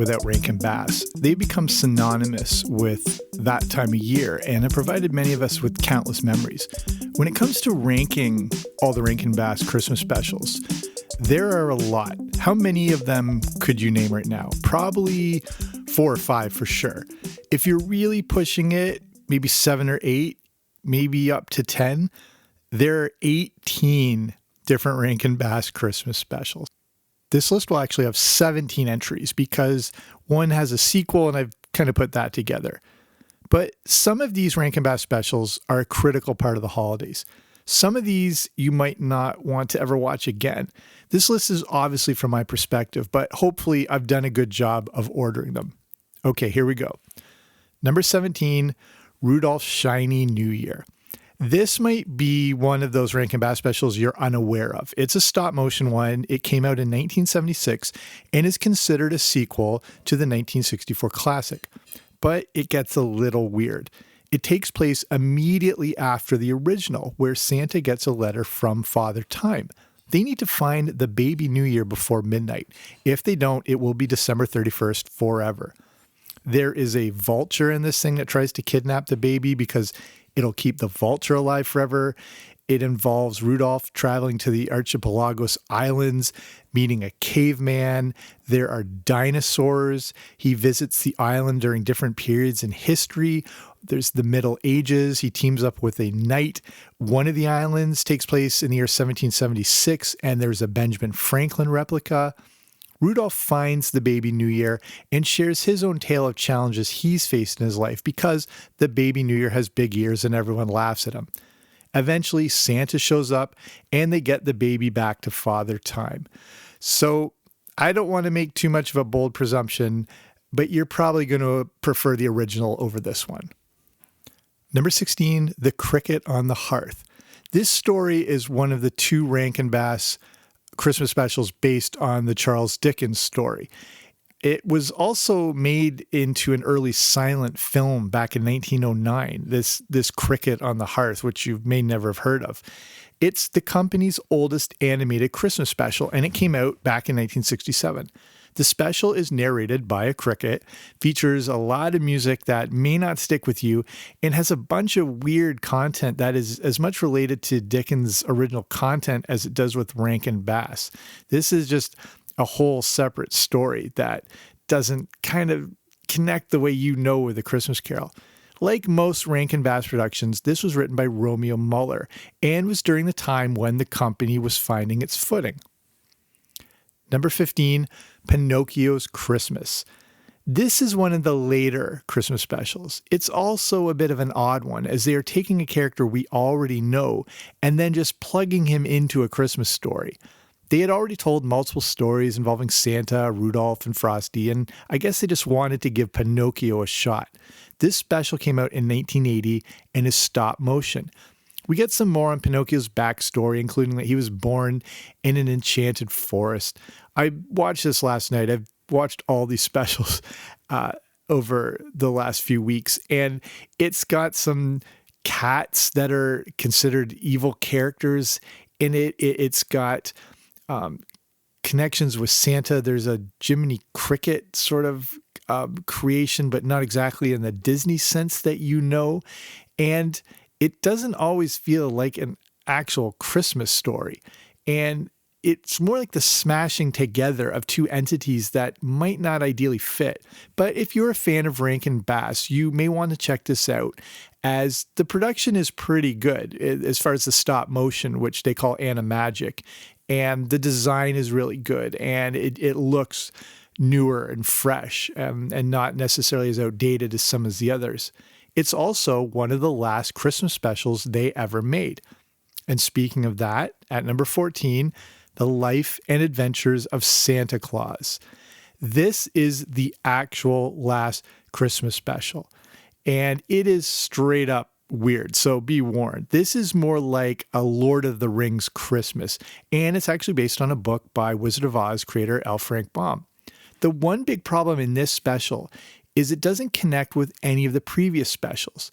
without Rankin Bass. They become synonymous with that time of year and have provided many of us with countless memories. When it comes to ranking all the Rankin Bass Christmas specials, there are a lot. How many of them could you name right now? Probably 4 or 5 for sure. If you're really pushing it, maybe 7 or 8, maybe up to 10. There are 18 different Rankin Bass Christmas specials. This list will actually have 17 entries because one has a sequel and I've kind of put that together. But some of these Rankin Bass specials are a critical part of the holidays. Some of these you might not want to ever watch again. This list is obviously from my perspective, but hopefully I've done a good job of ordering them. Okay, here we go. Number 17, Rudolph's Shiny New Year. This might be one of those Rankin Bass specials you're unaware of. It's a stop motion one. It came out in 1976 and is considered a sequel to the 1964 classic. But it gets a little weird. It takes place immediately after the original, where Santa gets a letter from Father Time. They need to find the baby New Year before midnight. If they don't, it will be December 31st forever. There is a vulture in this thing that tries to kidnap the baby because it'll keep the vulture alive forever. It involves Rudolph traveling to the Archipelagos Islands, meeting a caveman. There are dinosaurs. He visits the island during different periods in history. There's the Middle Ages. He teams up with a knight. One of the islands takes place in the year 1776, and there's a Benjamin Franklin replica. Rudolph finds the baby New Year and shares his own tale of challenges he's faced in his life because the baby New Year has big ears and everyone laughs at him. Eventually, Santa shows up and they get the baby back to Father Time. So I don't want to make too much of a bold presumption, but you're probably going to prefer the original over this one. Number 16, The Cricket on the Hearth. This story is one of the 2 Rankin Bass Christmas specials based on the Charles Dickens story. It was also made into an early silent film back in 1909, this Cricket on the Hearth, which you may never have heard of. It's the company's oldest animated Christmas special, and it came out back in 1967. The special is narrated by a cricket, features a lot of music that may not stick with you, and has a bunch of weird content that is as much related to Dickens' original content as it does with Rankin Bass. This is just a whole separate story that doesn't kind of connect the way you know with A Christmas Carol. Like most Rankin Bass productions, this was written by Romeo Muller and was during the time when the company was finding its footing. Number 15, Pinocchio's Christmas. This is one of the later Christmas specials. It's also a bit of an odd one, as they are taking a character we already know and then just plugging him into a Christmas story. They had already told multiple stories involving Santa, Rudolph, and Frosty, and I guess they just wanted to give Pinocchio a shot. This special came out in 1980 and is stop motion. We get some more on Pinocchio's backstory, including that he was born in an enchanted forest. I watched this last night. I've watched all these specials over the last few weeks, and it's got some cats that are considered evil characters in it. It's got connections with Santa. There's a Jiminy Cricket sort of creation, but not exactly in the Disney sense that you know. And it doesn't always feel like an actual Christmas story. And it's more like the smashing together of 2 entities that might not ideally fit. But if you're a fan of Rankin Bass, you may want to check this out, as the production is pretty good as far as the stop motion, which they call animagic. And the design is really good, and it looks newer and fresh and not necessarily as outdated as some of the others. It's also one of the last Christmas specials they ever made. And speaking of that, at number 14, The Life and Adventures of Santa Claus. This is the actual last Christmas special, and it is straight up weird, so be warned. This is more like a Lord of the Rings Christmas, and it's actually based on a book by Wizard of Oz creator L. Frank Baum. The one big problem in this special is it doesn't connect with any of the previous specials.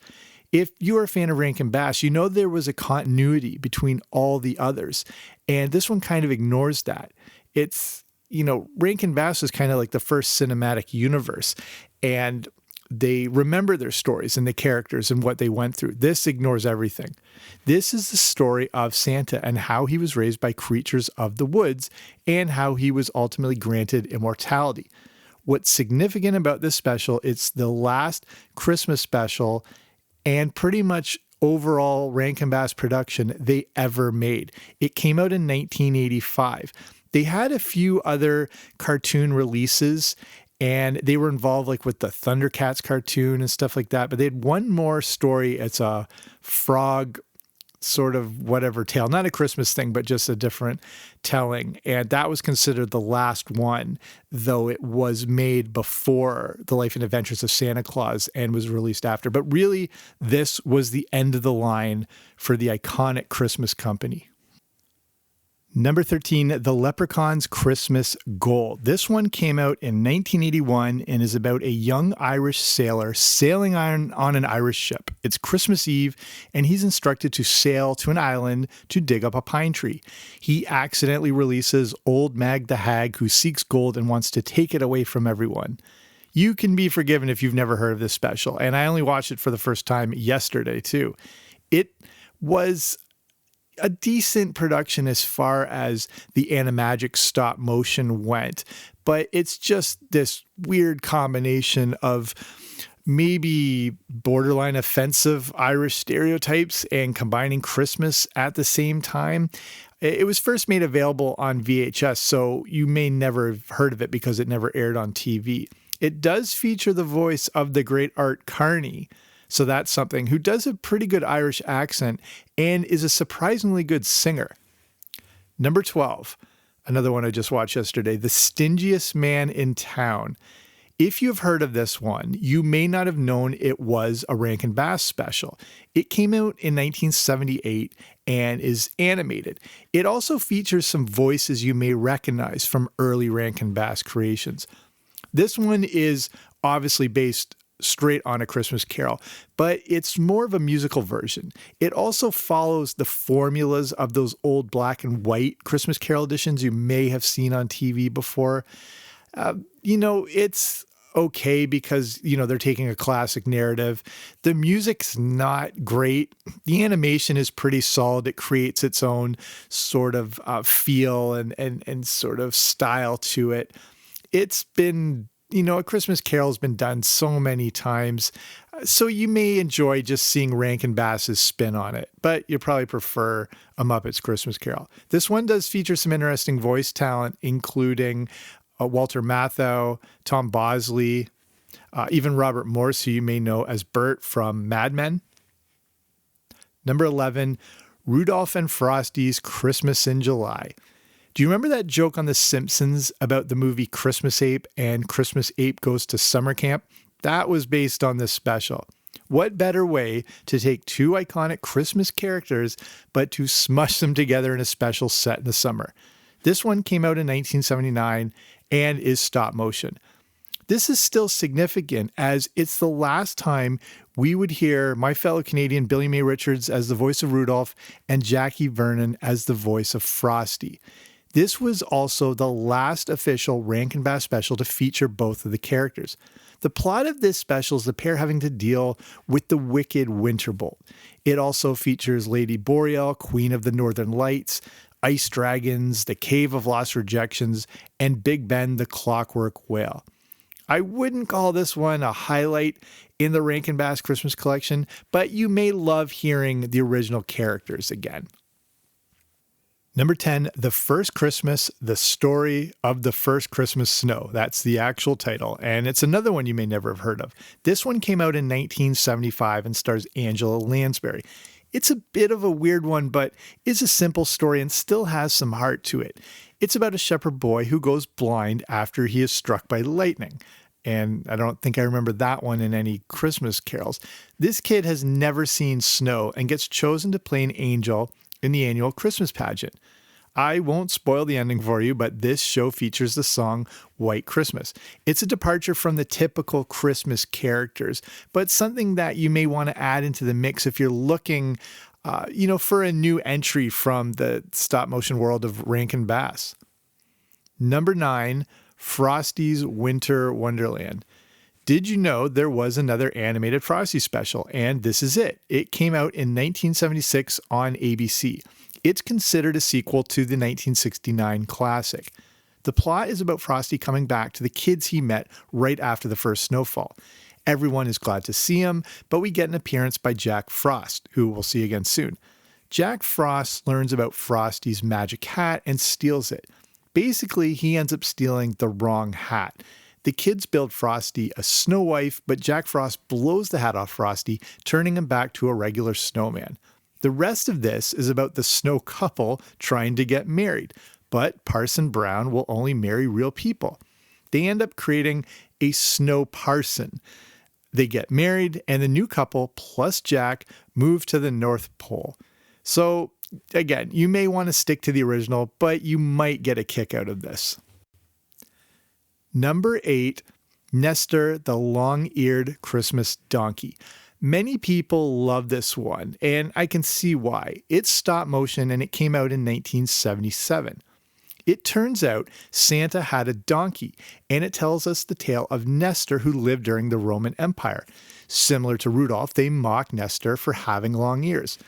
If you're a fan of Rankin Bass, you know there was a continuity between all the others, and this one kind of ignores that. It's Rankin Bass is kind of like the first cinematic universe, and they remember their stories and the characters and what they went through. This ignores everything. This is the story of Santa and how he was raised by creatures of the woods and how he was ultimately granted immortality. What's significant about this special, it's the last Christmas special and pretty much overall Rankin Bass production they ever made. It came out in 1985. They had a few other cartoon releases, and they were involved like with the Thundercats cartoon and stuff like that. But they had one more story. It's a frog sort of whatever tale, not a Christmas thing, but just a different telling. And that was considered the last one, though it was made before The Life and Adventures of Santa Claus and was released after. But really, this was the end of the line for the iconic Christmas company. Number 13, The Leprechaun's Christmas Gold. This one came out in 1981 and is about a young Irish sailor sailing on an Irish ship. It's Christmas Eve, and he's instructed to sail to an island to dig up a pine tree. He accidentally releases Old Mag the Hag, who seeks gold and wants to take it away from everyone. You can be forgiven if you've never heard of this special, and I only watched it for the first time yesterday, too. It was a decent production as far as the animagic stop motion went, but it's just this weird combination of maybe borderline offensive Irish stereotypes and combining Christmas at the same time. It was first made available on VHS, so you may never have heard of it because it never aired on TV. It does feature the voice of the great Art Carney, so that's something, who does a pretty good Irish accent and is a surprisingly good singer. Number 12, another one I just watched yesterday, The Stingiest Man in Town. If you've heard of this one, you may not have known it was a Rankin Bass special. It came out in 1978 and is animated. It also features some voices you may recognize from early Rankin Bass creations. This one is obviously based straight on A Christmas Carol, but it's more of a musical version. It also follows the formulas of those old black and white Christmas Carol editions you may have seen on TV before. It's okay because, they're taking a classic narrative. The music's not great. The animation is pretty solid. It creates its own sort of feel and sort of style to it. It's been A Christmas Carol has been done so many times, so you may enjoy just seeing Rankin Bass's spin on it, but you probably prefer A Muppet's Christmas Carol. This one does feature some interesting voice talent, including Walter Matthau, Tom Bosley, even Robert Morse, who you may know as Bert from Mad Men. Number 11, Rudolph and Frosty's Christmas in July. Do you remember that joke on The Simpsons about the movie Christmas Ape and Christmas Ape Goes to Summer Camp? That was based on this special. What better way to take two iconic Christmas characters, but to smush them together in a special set in the summer? This one came out in 1979 and is stop motion. This is still significant as it's the last time we would hear my fellow Canadian Billy May Richards as the voice of Rudolph and Jackie Vernon as the voice of Frosty. This was also the last official Rankin Bass special to feature both of the characters. The plot of this special is the pair having to deal with the wicked Winterbolt. It also features Lady Boreal, Queen of the Northern Lights, Ice Dragons, the Cave of Lost Rejections, and Big Ben the Clockwork Whale. I wouldn't call this one a highlight in the Rankin Bass Christmas collection, but you may love hearing the original characters again. Number 10, The First Christmas, The Story of the First Christmas Snow. That's the actual title, and it's another one you may never have heard of. This one came out in 1975 and stars Angela Lansbury. It's a bit of a weird one, but is a simple story and still has some heart to it. It's about a shepherd boy who goes blind after he is struck by lightning. And I don't think I remember that one in any Christmas carols. This kid has never seen snow and gets chosen to play an angel in the annual Christmas pageant. I won't spoil the ending for you, but this show features the song White Christmas. It's a departure from the typical Christmas characters, but something that you may want to add into the mix if you're looking, for a new entry from the stop motion world of Rankin Bass. Number 9, Frosty's Winter Wonderland. Did you know there was another animated Frosty special? And this is it. It came out in 1976 on ABC. It's considered a sequel to the 1969 classic. The plot is about Frosty coming back to the kids he met right after the first snowfall. Everyone is glad to see him, but we get an appearance by Jack Frost, who we'll see again soon. Jack Frost learns about Frosty's magic hat and steals it. Basically, he ends up stealing the wrong hat. The kids build Frosty a snow wife, but Jack Frost blows the hat off Frosty, turning him back to a regular snowman. The rest of this is about the snow couple trying to get married, but Parson Brown will only marry real people. They end up creating a snow parson. They get married, and the new couple, plus Jack, move to the North Pole. So, again, you may want to stick to the original, but you might get a kick out of this. Number 8, Nestor the Long-Eared Christmas Donkey. Many people love this one, and I can see why. It's stop motion and it came out in 1977. It turns out Santa had a donkey, and it tells us the tale of Nestor who lived during the Roman Empire. Similar to Rudolph, they mock Nestor for having long ears.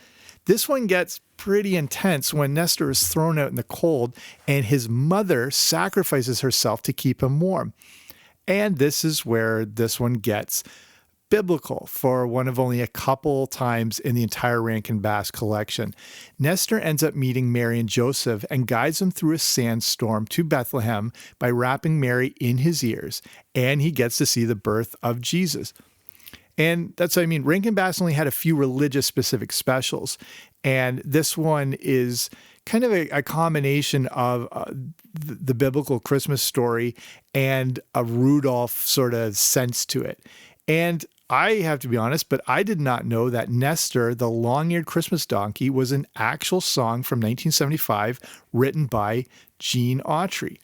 This one gets pretty intense when Nestor is thrown out in the cold and his mother sacrifices herself to keep him warm. And this is where this one gets biblical for one of only a couple times in the entire Rankin Bass collection. Nestor ends up meeting Mary and Joseph and guides them through a sandstorm to Bethlehem by wrapping Mary in his ears, and he gets to see the birth of Jesus. And that's what I mean. Rankin Bass only had a few religious specific specials. And this one is kind of a combination of the biblical Christmas story and a Rudolph sort of sense to it. And I have to be honest, but I did not know that Nestor, the Long-Eared Christmas Donkey, was an actual song from 1975 written by Gene Autry.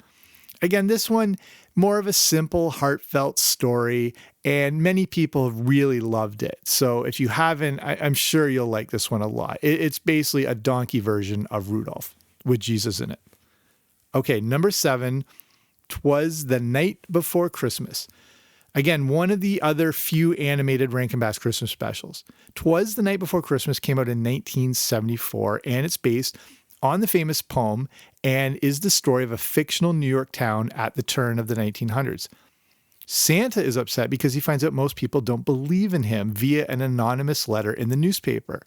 Again, this one, more of a simple, heartfelt story, and many people have really loved it. So if you haven't, I'm sure you'll like this one a lot. It's basically a donkey version of Rudolph with Jesus in it. Okay, number 7, 'Twas the Night Before Christmas. Again, one of the other few animated Rankin Bass Christmas specials. 'Twas the Night Before Christmas came out in 1974, and it's based on the famous poem and is the story of a fictional New York town at the turn of the 1900s. Santa is upset because he finds out most people don't believe in him via an anonymous letter in the newspaper.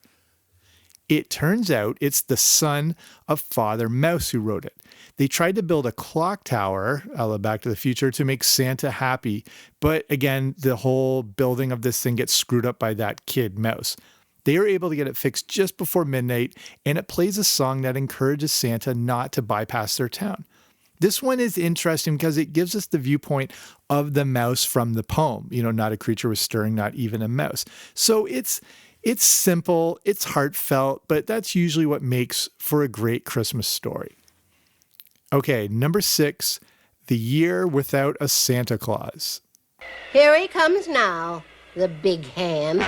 It turns out it's the son of Father Mouse who wrote it. They tried to build a clock tower, a la Back to the Future, to make Santa happy, but again, the whole building of this thing gets screwed up by that kid Mouse. They are able to get it fixed just before midnight, and it plays a song that encourages Santa not to bypass their town. This one is interesting because it gives us the viewpoint of the mouse from the poem. You know, not a creature was stirring, not even a mouse. So it's simple, it's heartfelt, but that's usually what makes for a great Christmas story. Okay, number 6, The Year Without a Santa Claus. Here he comes now, the big hand.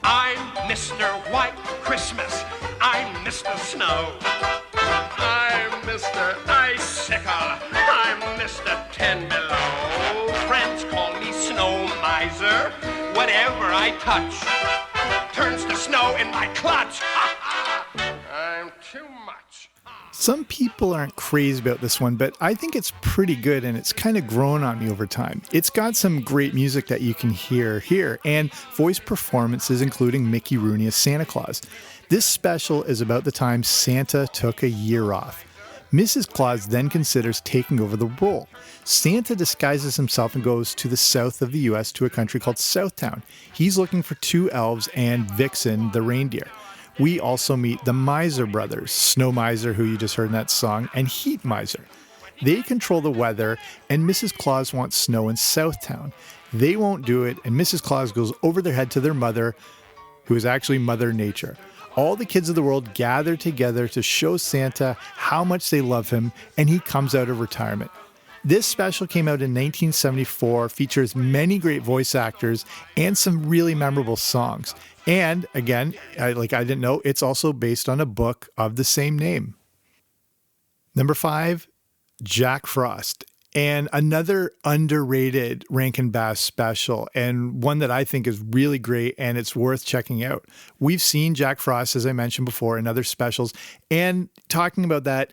I'm Mr. White Christmas. I'm Mr. Snow. I'm Mr. Icicle. I'm Mr. Ten Below. Friends call me Snow Miser. Whatever I touch turns to snow in my clutch. I'm too much. Some people aren't crazy about this one, but I think it's pretty good and it's kind of grown on me over time. It's got some great music that you can hear here and voice performances including Mickey Rooney as Santa Claus. This special is about the time Santa took a year off. Mrs. Claus then considers taking over the role. Santa disguises himself and goes to the south of the U.S. to a country called Southtown. He's looking for 2 elves and Vixen, the reindeer. We also meet the Miser brothers, Snow Miser, who you just heard in that song, and Heat Miser. They control the weather, and Mrs. Claus wants snow in Southtown. They won't do it, and Mrs. Claus goes over their head to their mother, who is actually Mother Nature. All the kids of the world gather together to show Santa how much they love him, and he comes out of retirement. This special came out in 1974, features many great voice actors and some really memorable songs. And again, I didn't know, it's also based on a book of the same name. Number 5, Jack Frost. And another underrated Rankin Bass special, and one that I think is really great and it's worth checking out. We've seen Jack Frost, as I mentioned before, in other specials, and talking about that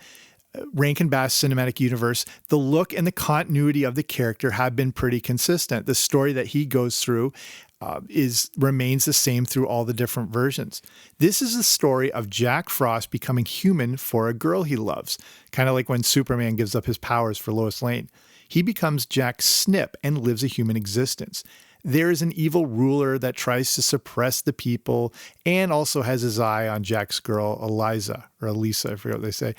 Rankin Bass cinematic universe, the look and the continuity of the character have been pretty consistent. The story that he goes through remains the same through all the different versions. This is the story of Jack Frost becoming human for a girl he loves, kind of like when Superman gives up his powers for Lois Lane. He becomes Jack Snip and lives a human existence. There is an evil ruler that tries to suppress the people and also has his eye on Jack's girl, Eliza, or Elisa, I forget what they say.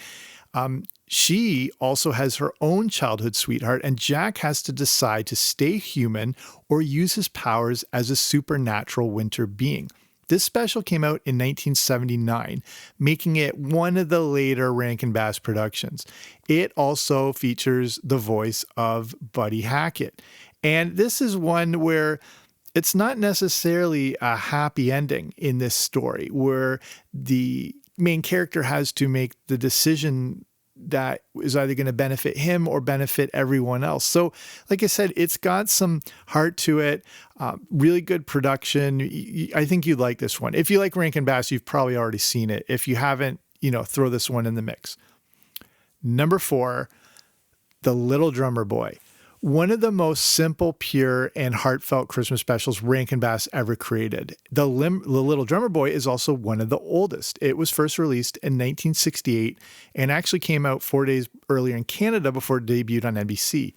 She also has her own childhood sweetheart, and Jack has to decide to stay human or use his powers as a supernatural winter being. This special came out in 1979, making it one of the later Rankin Bass productions. It also features the voice of Buddy Hackett. And this is one where it's not necessarily a happy ending in this story, where the main character has to make the decision that is either going to benefit him or benefit everyone else. So, like I said, it's got some heart to it, really good production. I think you'd like this one. If you like Rankin Bass, you've probably already seen it. If you haven't, throw this one in the mix. Number 4, The Little Drummer Boy. One of the most simple, pure, and heartfelt Christmas specials Rankin Bass ever created. The Little Drummer Boy is also one of the oldest. It was first released in 1968 and actually came out 4 days earlier in Canada before it debuted on NBC.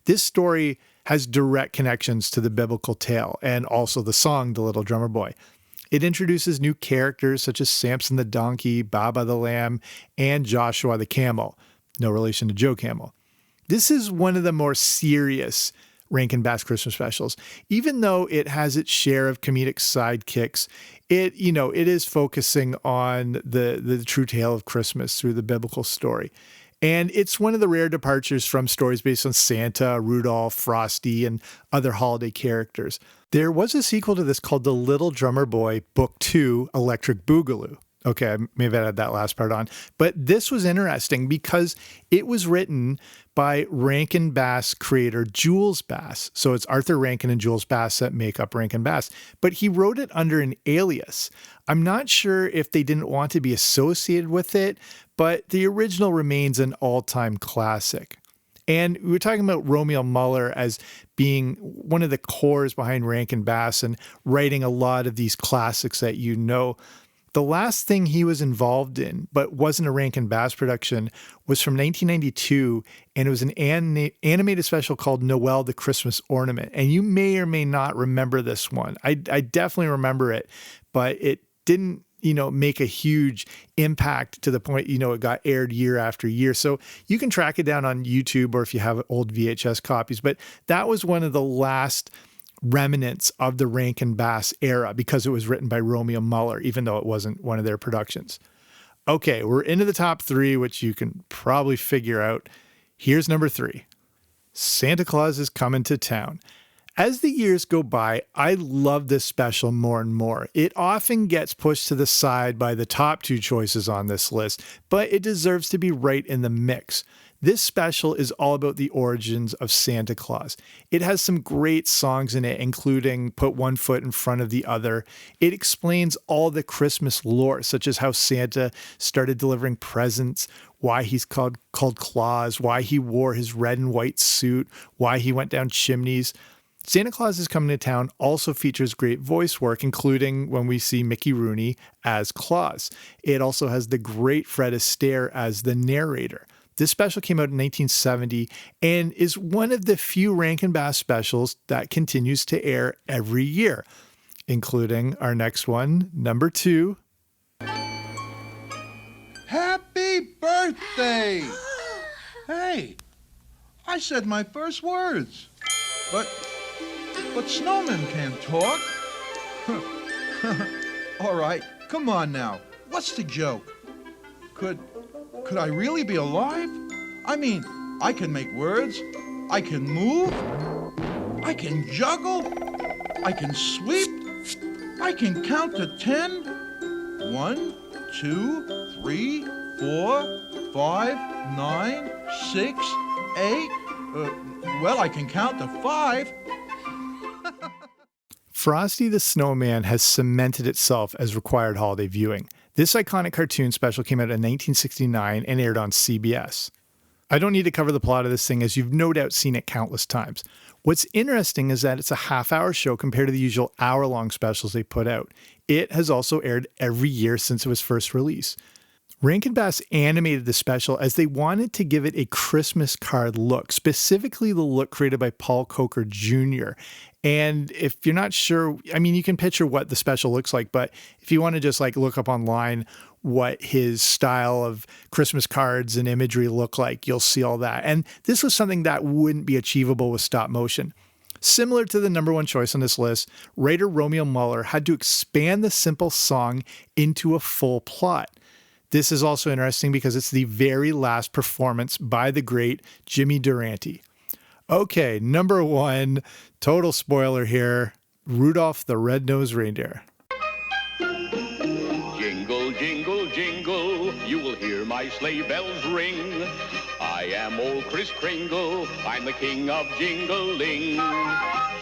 This story has direct connections to the biblical tale and also the song The Little Drummer Boy. It introduces new characters such as Samson the donkey, Baba the lamb, and Joshua the camel. No relation to Joe Camel. This is one of the more serious Rankin Bass Christmas specials. Even though it has its share of comedic sidekicks, it is focusing on the true tale of Christmas through the biblical story. And it's one of the rare departures from stories based on Santa, Rudolph, Frosty, and other holiday characters. There was a sequel to this called The Little Drummer Boy, Book 2, Electric Boogaloo. Okay, I maybe I had that last part on. But this was interesting because it was written by Rankin Bass creator Jules Bass. So it's Arthur Rankin and Jules Bass that make up Rankin Bass. But he wrote it under an alias. I'm not sure if they didn't want to be associated with it, but the original remains an all-time classic. And we were talking about Romeo Muller as being one of the cores behind Rankin Bass and writing a lot of these classics that you know. The last thing he was involved in, but wasn't a Rankin Bass production, was from 1992, and it was an animated special called Noel the Christmas Ornament. And you may or may not remember this one. I definitely remember it, but it didn't, make a huge impact to the point, it got aired year after year. So you can track it down on YouTube or if you have old VHS copies. But that was one of the last remnants of the Rankin Bass era because it was written by Romeo Muller, even though it wasn't one of their productions. Okay, we're into the top 3, which you can probably figure out. Here's number 3. Santa Claus is Coming to Town. As the years go by, I love this special more and more. It often gets pushed to the side by the top 2 choices on this list, but it deserves to be right in the mix. This special is all about the origins of Santa Claus. It has some great songs in it, including Put One Foot in Front of the Other. It explains all the Christmas lore, such as how Santa started delivering presents, why he's called Claus, why he wore his red and white suit, why he went down chimneys. Santa Claus is Coming to Town also features great voice work, including when we see Mickey Rooney as Claus. It also has the great Fred Astaire as the narrator. This special came out in 1970 and is one of the few Rankin Bass specials that continues to air every year, including our next one, number 2. Happy birthday! Hey, I said my first words, but snowmen can't talk. All right, come on now. What's the joke? Could I really be alive? I mean, I can make words. I can move. I can juggle. I can sweep. I can count to 10. 1, 2, 3, 4, 5, 9, 6, 8. Well, I can count to 5. Frosty the Snowman has cemented itself as required holiday viewing. This iconic cartoon special came out in 1969 and aired on CBS. I don't need to cover the plot of this thing, as you've no doubt seen it countless times. What's interesting is that it's a half-hour show compared to the usual hour-long specials they put out. It has also aired every year since it was first released. Rankin Bass animated the special as they wanted to give it a Christmas card look, specifically the look created by Paul Coker Jr. And if you're not sure, I mean, you can picture what the special looks like, but if you want to just like look up online what his style of Christmas cards and imagery look like, you'll see all that. And this was something that wouldn't be achievable with stop motion. Similar to the number one choice on this list, writer Romeo Muller had to expand the simple song into a full plot. This is also interesting because it's the very last performance by the great Jimmy Durante. Okay, number one, total spoiler here, Rudolph the Red-Nosed Reindeer. Jingle, jingle, jingle, you will hear my sleigh bells ring. I am old Kris Kringle, I'm the king of jingling.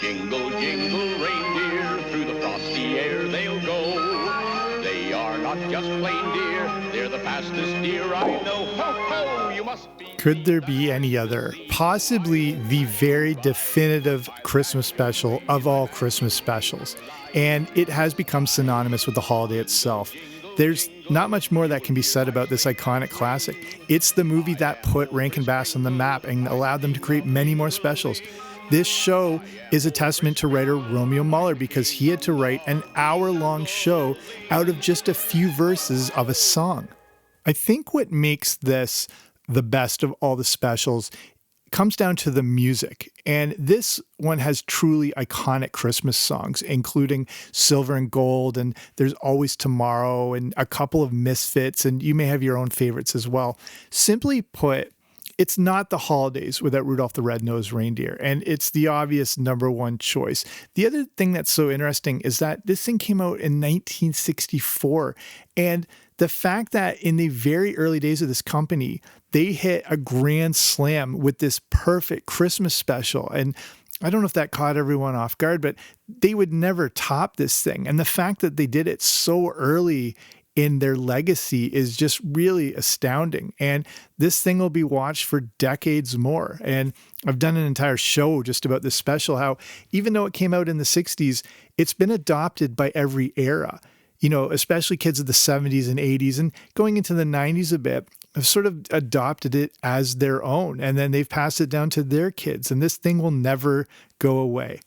Jingle, jingle, reindeer, through the frosty air they'll go. They are not just plain deer, they're the fastest deer I know. Ho, ho, you must be... Could there be any other? Possibly the very definitive Christmas special of all Christmas specials. And it has become synonymous with the holiday itself. There's not much more that can be said about this iconic classic. It's the movie that put Rankin Bass on the map and allowed them to create many more specials. This show is a testament to writer Romeo Muller because he had to write an hour-long show out of just a few verses of a song. I think what makes this the best of all the specials comes down to the music. And this one has truly iconic Christmas songs, including Silver and Gold, and There's Always Tomorrow, and a couple of Misfits, and you may have your own favorites as well. Simply put, it's not the holidays without Rudolph the Red-Nosed Reindeer, and it's the obvious number one choice. The other thing that's so interesting is that this thing came out in 1964, and the fact that in the very early days of this company, they hit a grand slam with this perfect Christmas special. And I don't know if that caught everyone off guard, but they would never top this thing. And the fact that they did it so early in their legacy is just really astounding. And this thing will be watched for decades more. And I've done an entire show just about this special, how even though it came out in the 60s, it's been adopted by every era. You know, especially kids of the 70s and 80s and going into the 90s a bit, have sort of adopted it as their own. And then they've passed it down to their kids. And this thing will never go away.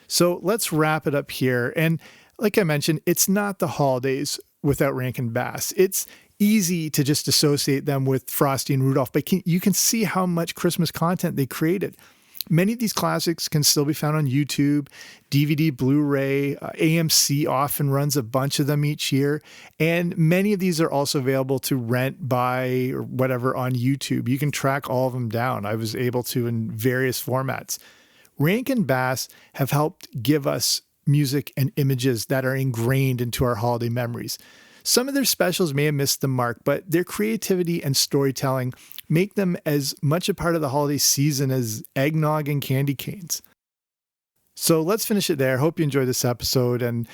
So let's wrap it up here. And like I mentioned, it's not the holidays without Rankin Bass. It's easy to just associate them with Frosty and Rudolph, but you can see how much Christmas content they created. Many of these classics can still be found on YouTube, DVD, Blu-ray. AMC often runs a bunch of them each year. And many of these are also available to rent, buy, or whatever on YouTube. You can track all of them down. I was able to in various formats. Rankin Bass have helped give us music and images that are ingrained into our holiday memories. Some of their specials may have missed the mark, but their creativity and storytelling make them as much a part of the holiday season as eggnog and candy canes. So let's finish it there. Hope you enjoyed this episode and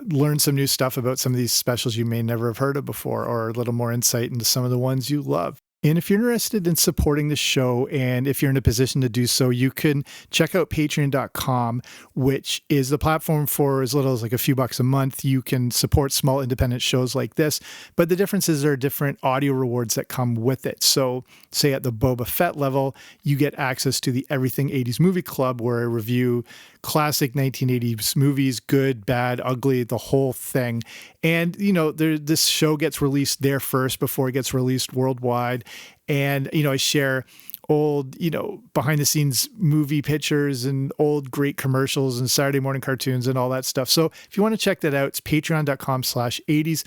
learned some new stuff about some of these specials you may never have heard of before, or a little more insight into some of the ones you love. And if you're interested in supporting the show, and if you're in a position to do so, you can check out patreon.com, which is the platform for as little as like a few bucks a month. You can support small independent shows like this, but the difference is there are different audio rewards that come with it. So say at the Boba Fett level, you get access to the Everything 80s Movie Club, where I review classic 1980s movies, good, bad, ugly, the whole thing. And, you know, this show gets released there first before it gets released worldwide. And, you know, I share old, you know, behind the scenes movie pictures and old great commercials and Saturday morning cartoons and all that stuff. So if you want to check that out, it's patreon.com/80s.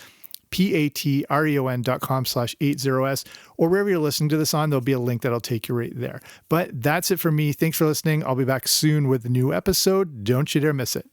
patreon.com/80s, or wherever you're listening to this on, there'll be a link that'll take you right there. But that's it for me. Thanks for listening. I'll be back soon with a new episode. Don't you dare miss it.